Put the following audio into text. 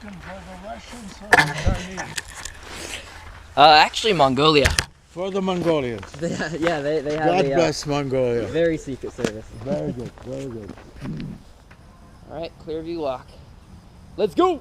looking for the Russians or the Chinese? Actually Mongolia. For the Mongolians. Yeah, they have God bless Mongolia. very secret service. Very good, very good. All right, Clearview lock. Let's go!